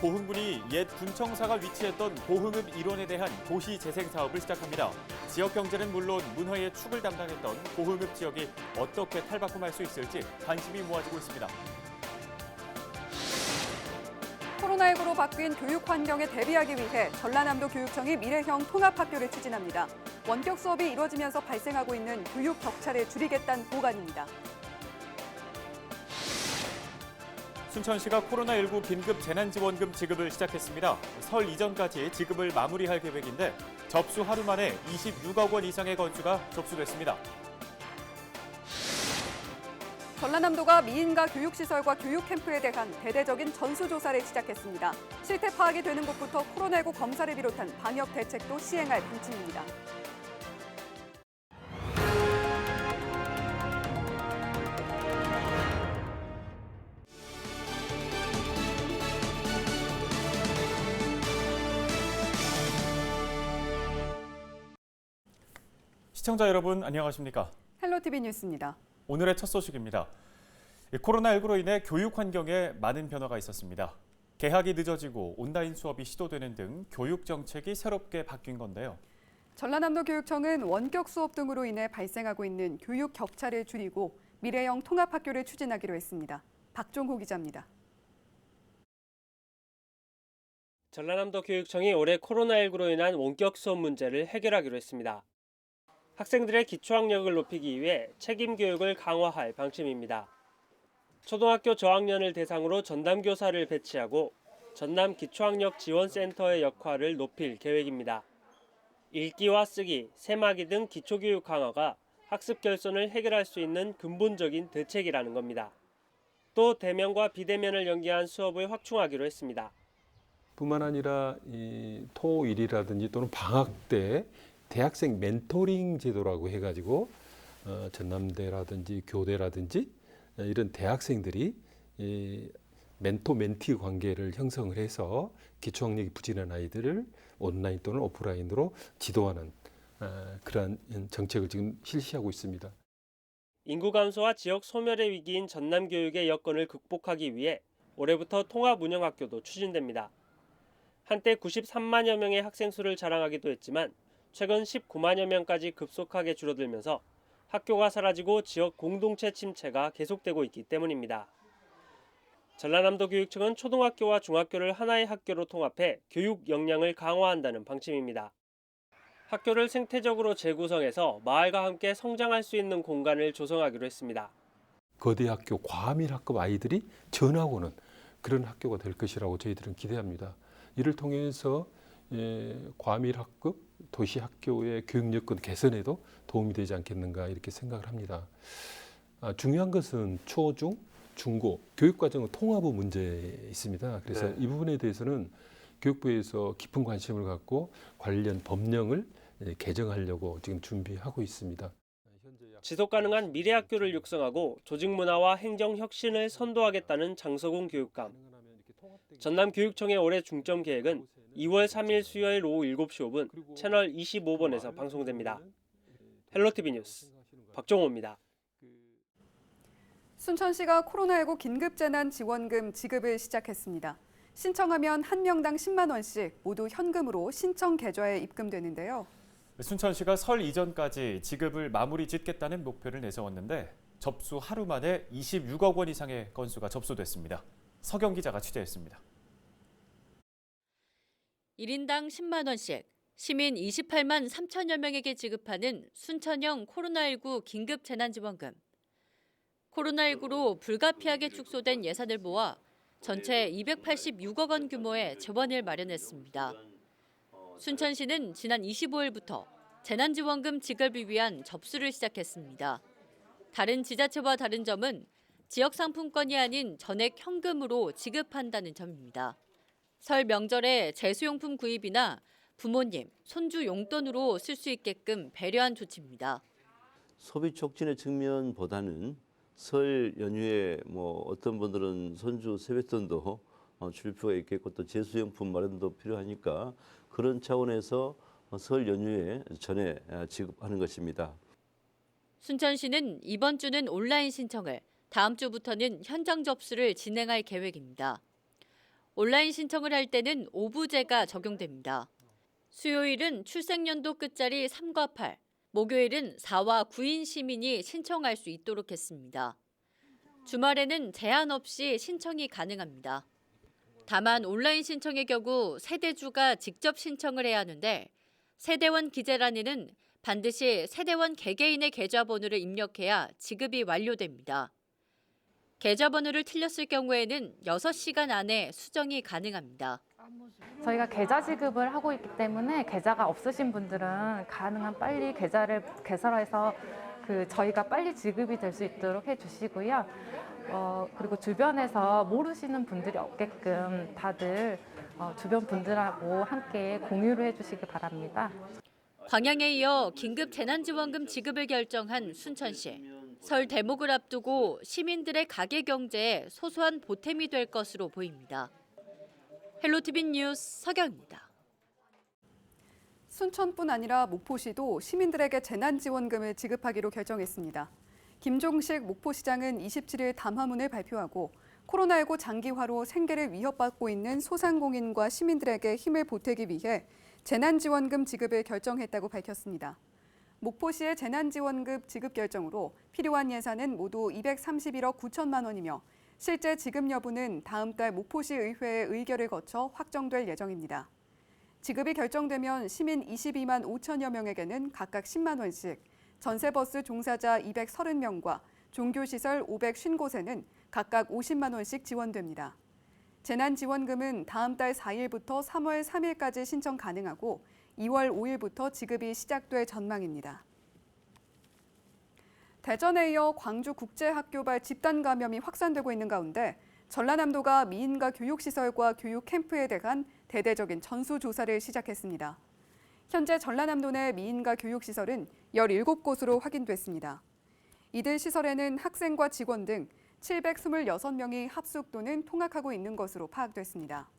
보흥군이 옛 군청사가 위치했던 보흥읍 일원에 대한 도시 재생 사업을 시작합니다. 지역 경제는 물론 문화의 축을 담당했던 보흥읍 지역이 어떻게 탈바꿈할 수 있을지 관심이 모아지고 있습니다. 코로나19로 바뀐 교육 환경에 대비하기 위해 전라남도 교육청이 미래형 통합학교를 추진합니다. 원격 수업이 이루어지면서 발생하고 있는 교육 격차를 줄이겠다는 보관입니다. 순천시가 코로나19 긴급 재난지원금 지급을 시작했습니다. 설 이전까지 지급을 마무리할 계획인데 접수 하루 만에 26억 원 이상의 건수가 접수됐습니다. 전라남도가 미인가 교육시설과 교육캠프에 대한 대대적인 전수조사를 시작했습니다. 실태 파악이 되는 곳부터 코로나19 검사를 비롯한 방역 대책도 시행할 방침입니다. 시청자 여러분 안녕하십니까? 헬로티비 뉴스입니다. 오늘의 첫 소식입니다. 코로나19로 인해 교육 환경에 많은 변화가 있었습니다. 개학이 늦어지고 온라인 수업이 시도되는 등 교육 정책이 새롭게 바뀐 건데요. 전라남도 교육청은 원격 수업 등으로 인해 발생하고 있는 교육 격차를 줄이고 미래형 통합학교를 추진하기로 했습니다. 박종호 기자입니다. 전라남도 교육청이 올해 코로나19로 인한 원격 수업 문제를 해결하기로 했습니다. 학생들의 기초학력을 높이기 위해 책임 교육을 강화할 방침입니다. 초등학교 저학년을 대상으로 전담교사를 배치하고 전남 기초학력 지원센터의 역할을 높일 계획입니다. 읽기와 쓰기, 세마기 등 기초교육 강화가 학습 결손을 해결할 수 있는 근본적인 대책이라는 겁니다. 또 대면과 비대면을 연계한 수업을 확충하기로 했습니다. 뿐만 아니라 토일이라든지 또는 방학 때 대학생 멘토링 제도라고 해가지고 전남대라든지 교대라든지 이런 대학생들이 멘토-멘티 관계를 형성을 해서 기초학력이 부진한 아이들을 온라인 또는 오프라인으로 지도하는 그러한 정책을 지금 실시하고 있습니다. 인구 감소와 지역 소멸의 위기인 전남 교육의 여건을 극복하기 위해 올해부터 통합 운영학교도 추진됩니다. 한때 93만여 명의 학생 수를 자랑하기도 했지만 최근 19만여 명까지 급속하게 줄어들면서 학교가 사라지고 지역 공동체 침체가 계속되고 있기 때문입니다. 전라남도 교육청은 초등학교와 중학교를 하나의 학교로 통합해 교육 역량을 강화한다는 방침입니다. 학교를 생태적으로 재구성해서 마을과 함께 성장할 수 있는 공간을 조성하기로 했습니다. 거대 학교, 과밀학급 아이들이 전학 오는 그런 학교가 될 것이라고 저희들은 기대합니다. 이를 통해서 과밀학급 도시학교의 교육 여건 개선에도 도움이 되지 않겠는가 이렇게 생각을 합니다. 중요한 것은 초, 중, 중고 교육과정의 통합의 문제에 있습니다. 그래서 이 부분에 대해서는 교육부에서 깊은 관심을 갖고 관련 법령을 개정하려고 지금 준비하고 있습니다. 지속가능한 미래학교를 육성하고 조직문화와 행정혁신을 선도하겠다는 장서공 교육감. 전남교육청의 올해 중점 계획은 2월 3일 수요일 오후 7시 5분 채널 25번에서 방송됩니다. 헬로티비 뉴스 박종호입니다. 순천시가 코로나19 긴급재난지원금 지급을 시작했습니다. 신청하면 한 명당 10만 원씩 모두 현금으로 신청 계좌에 입금되는데요. 순천시가 설 이전까지 지급을 마무리 짓겠다는 목표를 내세웠는데 접수 하루 만에 26억 원 이상의 건수가 접수됐습니다. 서경 기자가 취재했습니다. 1인당 10만 원씩 시민 28만 3천여 명에게 지급하는 순천형 코로나19 긴급재난지원금. 코로나19로 불가피하게 축소된 예산을 모아 전체 286억 원 규모의 재원을 마련했습니다. 순천시는 지난 25일부터 재난지원금 지급을 위한 접수를 시작했습니다. 다른 지자체와 다른 점은 지역 상품권이 아닌 전액 현금으로 지급한다는 점입니다. 설 명절에 제수용품 구입이나 부모님, 손주 용돈으로 쓸 수 있게끔 배려한 조치입니다. 소비 촉진의 측면보다는 설 연휴에 어떤 분들은 손주 세뱃돈도 줄 필요가 있겠고 또 제수용품 마련도 필요하니까 그런 차원에서 설 연휴에 전에 지급하는 것입니다. 순천시는 이번 주는 온라인 신청을, 다음 주부터는 현장 접수를 진행할 계획입니다. 온라인 신청을 할 때는 오부제가 적용됩니다. 수요일은 출생연도 끝자리 3과 8, 목요일은 4와 9인 시민이 신청할 수 있도록 했습니다. 주말에는 제한 없이 신청이 가능합니다. 다만 온라인 신청의 경우 세대주가 직접 신청을 해야 하는데 세대원 기재란에는 반드시 세대원 개개인의 계좌번호를 입력해야 지급이 완료됩니다. 계좌번호를 틀렸을 경우에는 6시간 안에 수정이 가능합니다. 저희가 계좌 지급을 하고 있기 때문에 계좌가 없으신 분들은 가능한 빨리 계좌를 개설해서 저희가 빨리 지급이 될 수 있도록 해주시고요. 그리고 주변에서 모르시는 분들이 없게끔 다들 주변 분들하고 함께 공유를 해주시기 바랍니다. 광양에 이어 긴급 재난지원금 지급을 결정한 순천시. 설 대목을 앞두고 시민들의 가계 경제에 소소한 보탬이 될 것으로 보입니다. 헬로티비 뉴스 서경입니다. 순천뿐 아니라 목포시도 시민들에게 재난지원금을 지급하기로 결정했습니다. 김종식 목포시장은 27일 담화문을 발표하고 코로나19 장기화로 생계를 위협받고 있는 소상공인과 시민들에게 힘을 보태기 위해 재난지원금 지급을 결정했다고 밝혔습니다. 목포시의 재난지원금 지급 결정으로 필요한 예산은 모두 231억 9천만 원이며 실제 지급 여부는 다음 달 목포시 의회의 의결을 거쳐 확정될 예정입니다. 지급이 결정되면 시민 22만 5천여 명에게는 각각 10만 원씩, 전세버스 종사자 230명과 종교시설 550곳에는 각각 50만 원씩 지원됩니다. 재난지원금은 다음 달 4일부터 3월 3일까지 신청 가능하고 2월 5일부터 지급이 시작될 전망입니다. 대전에 이어 광주국제학교발 집단 감염이 확산되고 있는 가운데 전라남도가 미인가 교육시설과 교육캠프에 대한 대대적인 전수조사를 시작했습니다. 현재 전라남도 내 미인가 교육시설은 17곳으로 확인됐습니다. 이들 시설에는 학생과 직원 등 726명이 합숙 또는 통학하고 있는 것으로 파악됐습니다.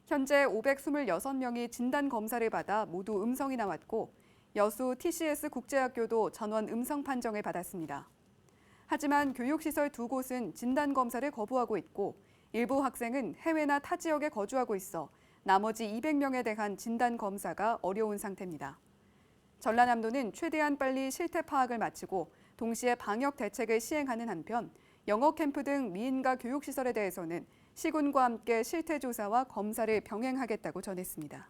현재 526명이 진단검사를 받아 모두 음성이 나왔고 여수 TCS 국제학교도 전원 음성 판정을 받았습니다. 하지만 교육시설 2곳은 진단검사를 거부하고 있고 일부 학생은 해외나 타 지역에 거주하고 있어 나머지 200명에 대한 진단검사가 어려운 상태입니다. 전라남도는 최대한 빨리 실태 파악을 마치고 동시에 방역 대책을 시행하는 한편 영어 캠프 등 미인가 교육시설에 대해서는 시군과 함께 실태 조사와 검사를 병행하겠다고 전했습니다.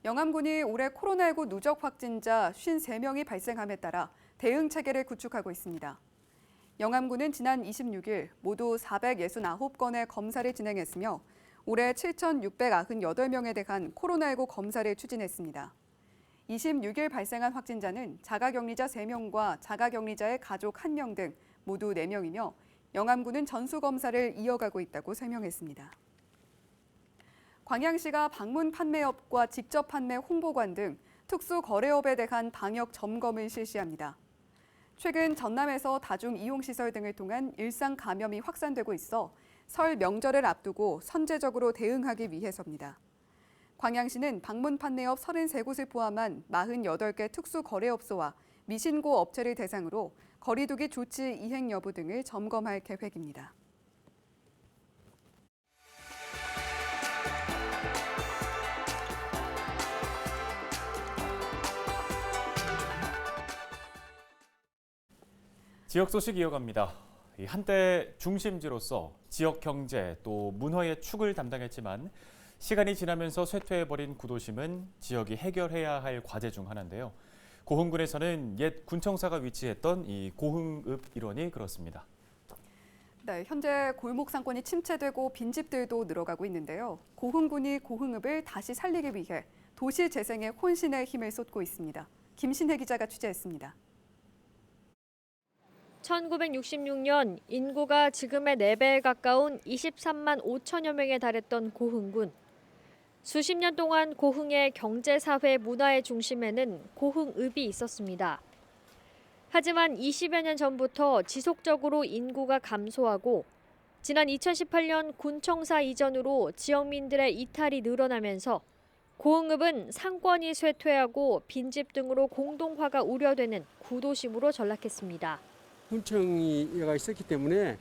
영암군이 올해 코로나19 누적 확진자 53명이 발생함에 따라 대응 체계를 구축하고 있습니다. 영암군은 지난 26일 모두 469건의 검사를 진행했으며 올해 7,698명에 대한 코로나19 검사를 추진했습니다. 26일 발생한 확진자는 자가격리자 3명과 자가격리자의 가족 1명 등 모두 4명이며 영암군은 전수검사를 이어가고 있다고 설명했습니다. 광양시가 방문 판매업과 직접 판매 홍보관 등 특수거래업에 대한 방역 점검을 실시합니다. 최근 전남에서 다중이용시설 등을 통한 일상 감염이 확산되고 있어 설 명절을 앞두고 선제적으로 대응하기 위해서입니다. 광양시는 방문 판매업 33곳을 포함한 48개 특수거래업소와 미신고 업체를 대상으로 거리두기 조치 이행 여부 등을 점검할 계획입니다. 지역 소식 이어갑니다. 한때 중심지로서 지역 경제 또 문화의 축을 담당했지만 시간이 지나면서 쇠퇴해버린 구도심은 지역이 해결해야 할 과제 중 하나인데요. 고흥군에서는 옛 군청사가 위치했던 이 고흥읍 일원이 그렇습니다. 네, 현재 골목 상권이 침체되고 빈집들도 늘어가고 있는데요. 고흥군이 고흥읍을 다시 살리기 위해 도시 재생에 혼신의 힘을 쏟고 있습니다. 김신혜 기자가 취재했습니다. 1966년 인구가 지금의 4배에 가까운 23만 5천여 명에 달했던 고흥군. 수십 년 동안 고흥의 경제, 사회, 문화의 중심에는 고흥읍이 있었습니다. 하지만 20여 년 전부터 지속적으로 인구가 감소하고 지난 2018년 군청사 이전으로 지역민들의 이탈이 늘어나면서 고흥읍은 상권이 쇠퇴하고 빈집 등으로 공동화가 우려되는 구도심으로 전락했습니다. 군청이가 있었기 때문에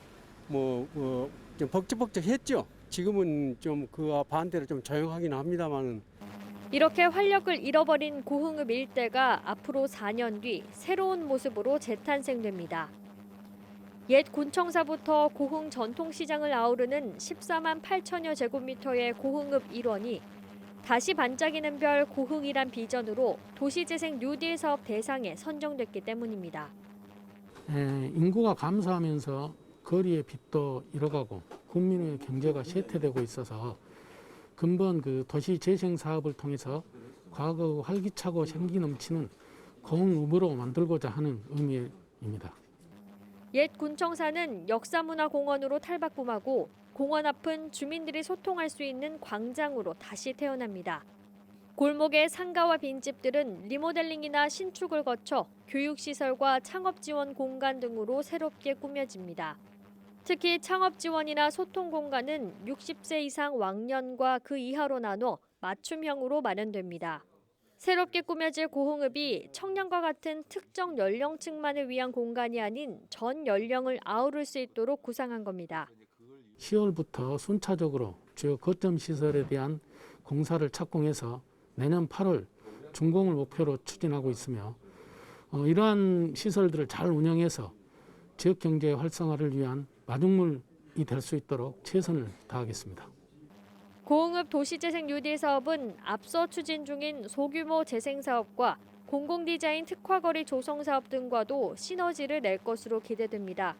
좀 벅적벅적했죠. 지금은 좀 그와 반대로 좀 조용하긴 합니다만은 이렇게 활력을 잃어버린 고흥읍 일대가 앞으로 4년 뒤 새로운 모습으로 재탄생됩니다. 옛 곤청사부터 고흥 전통시장을 아우르는 14만 8천여 제곱미터의 고흥읍 일원이 다시 반짝이는 별 고흥이란 비전으로 도시재생 뉴딜 사업 대상에 선정됐기 때문입니다. 인구가 감소하면서 거리의 빚도 잃어가고 국민의 경제가 쇠퇴되고 있어서 근본 그 도시 재생 사업을 통해서 과거 활기차고 생기 넘치는 고흥읍으로 만들고자 하는 의미입니다. 옛 곤청사는 역사문화공원으로 탈바꿈하고 공원 앞은 주민들이 소통할 수 있는 광장으로 다시 태어납니다. 골목의 상가와 빈집들은 리모델링이나 신축을 거쳐 교육시설과 창업지원 공간 등으로 새롭게 꾸며집니다. 특히 창업지원이나 소통공간은 60세 이상 왕년과 그 이하로 나눠 맞춤형으로 마련됩니다. 새롭게 꾸며질 고흥읍이 청년과 같은 특정 연령층만을 위한 공간이 아닌 전 연령을 아우를 수 있도록 구상한 겁니다. 10월부터 순차적으로 주요 거점 시설에 대한 공사를 착공해서 내년 8월 준공을 목표로 추진하고 있으며 이러한 시설들을 잘 운영해서 지역 경제 활성화를 위한 마중물이 될 수 있도록 최선을 다하겠습니다. 고흥읍 도시재생 뉴딜 사업은 앞서 추진 중인 소규모 재생 사업과 공공디자인 특화거리 조성 사업 등과도 시너지를 낼 것으로 기대됩니다.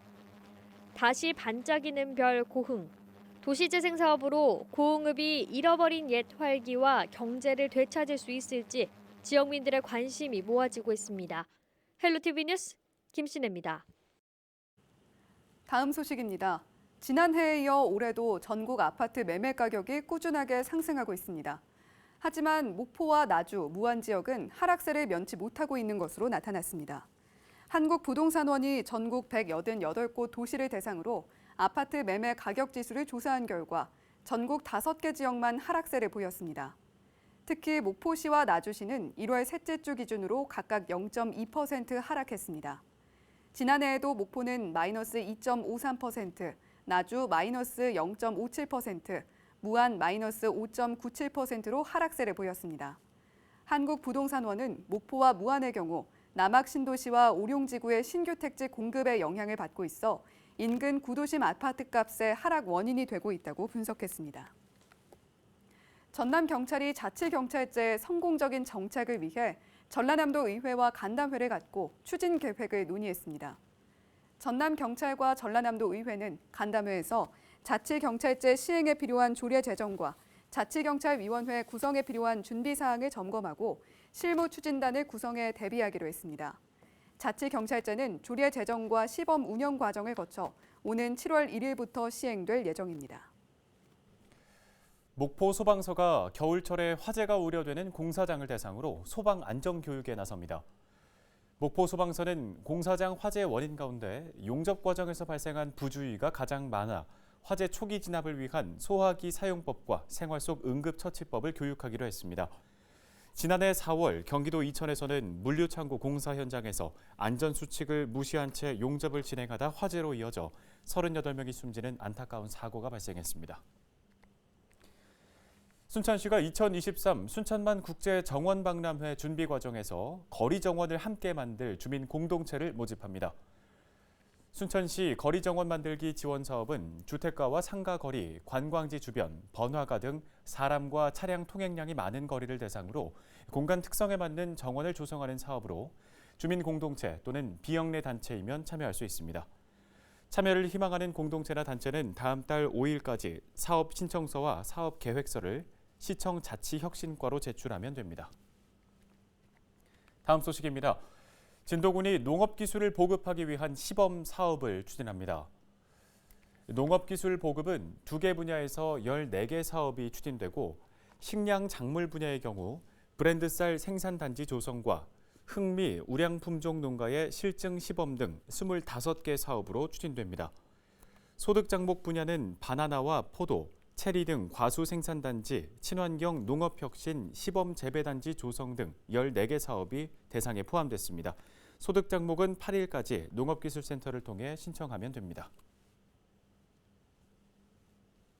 다시 반짝이는 별 고흥. 도시재생 사업으로 고흥읍이 잃어버린 옛 활기와 경제를 되찾을 수 있을지 지역민들의 관심이 모아지고 있습니다. 헬로티비 뉴스 김신혜입니다. 다음 소식입니다. 지난해에 이어 올해도 전국 아파트 매매 가격이 꾸준하게 상승하고 있습니다. 하지만 목포와 나주, 무안 지역은 하락세를 면치 못하고 있는 것으로 나타났습니다. 한국부동산원이 전국 188곳 도시를 대상으로 아파트 매매 가격 지수를 조사한 결과 전국 5개 지역만 하락세를 보였습니다. 특히 목포시와 나주시는 1월 셋째 주 기준으로 각각 0.2% 하락했습니다. 지난해에도 목포는 마이너스 2.53%, 나주 마이너스 0.57%, 무안 마이너스 5.97%로 하락세를 보였습니다. 한국부동산원은 목포와 무안의 경우 남학 신도시와 오룡지구의 신규 택지 공급에 영향을 받고 있어 인근 구도심 아파트값의 하락 원인이 되고 있다고 분석했습니다. 전남경찰이 자치경찰제의 성공적인 정착을 위해 전라남도 의회와 간담회를 갖고 추진 계획을 논의했습니다. 전남경찰과 전라남도 의회는 간담회에서 자치경찰제 시행에 필요한 조례 제정과 자치경찰위원회 구성에 필요한 준비사항을 점검하고 실무 추진단을 구성해 대비하기로 했습니다. 자치경찰제는 조례 제정과 시범 운영 과정을 거쳐 오는 7월 1일부터 시행될 예정입니다. 목포 소방서가 겨울철에 화재가 우려되는 공사장을 대상으로 소방 안전 교육에 나섭니다. 목포 소방서는 공사장 화재 원인 가운데 용접 과정에서 발생한 부주의가 가장 많아 화재 초기 진압을 위한 소화기 사용법과 생활 속 응급처치법을 교육하기로 했습니다. 지난해 4월 경기도 이천에서는 물류창고 공사 현장에서 안전수칙을 무시한 채 용접을 진행하다 화재로 이어져 38명이 숨지는 안타까운 사고가 발생했습니다. 순천시가 2023 순천만 국제정원박람회 준비 과정에서 거리정원을 함께 만들 주민 공동체를 모집합니다. 순천시 거리정원 만들기 지원 사업은 주택가와 상가거리, 관광지 주변, 번화가 등 사람과 차량 통행량이 많은 거리를 대상으로 공간 특성에 맞는 정원을 조성하는 사업으로 주민 공동체 또는 비영리 단체이면 참여할 수 있습니다. 참여를 희망하는 공동체나 단체는 다음 달 5일까지 사업 신청서와 사업 계획서를 시청 자치혁신과로 제출하면 됩니다. 다음 소식입니다. 진도군이 농업기술을 보급하기 위한 시범 사업을 추진합니다. 농업기술 보급은 2개 분야에서 14개 사업이 추진되고 식량 작물 분야의 경우 브랜드 쌀 생산단지 조성과 흑미, 우량품종 농가의 실증 시범 등 25개 사업으로 추진됩니다. 소득장목 분야는 바나나와 포도, 체리 등 과수 생산단지, 친환경 농업혁신 시범 재배단지 조성 등 14개 사업이 대상에 포함됐습니다. 소득장목은 8일까지 농업기술센터를 통해 신청하면 됩니다.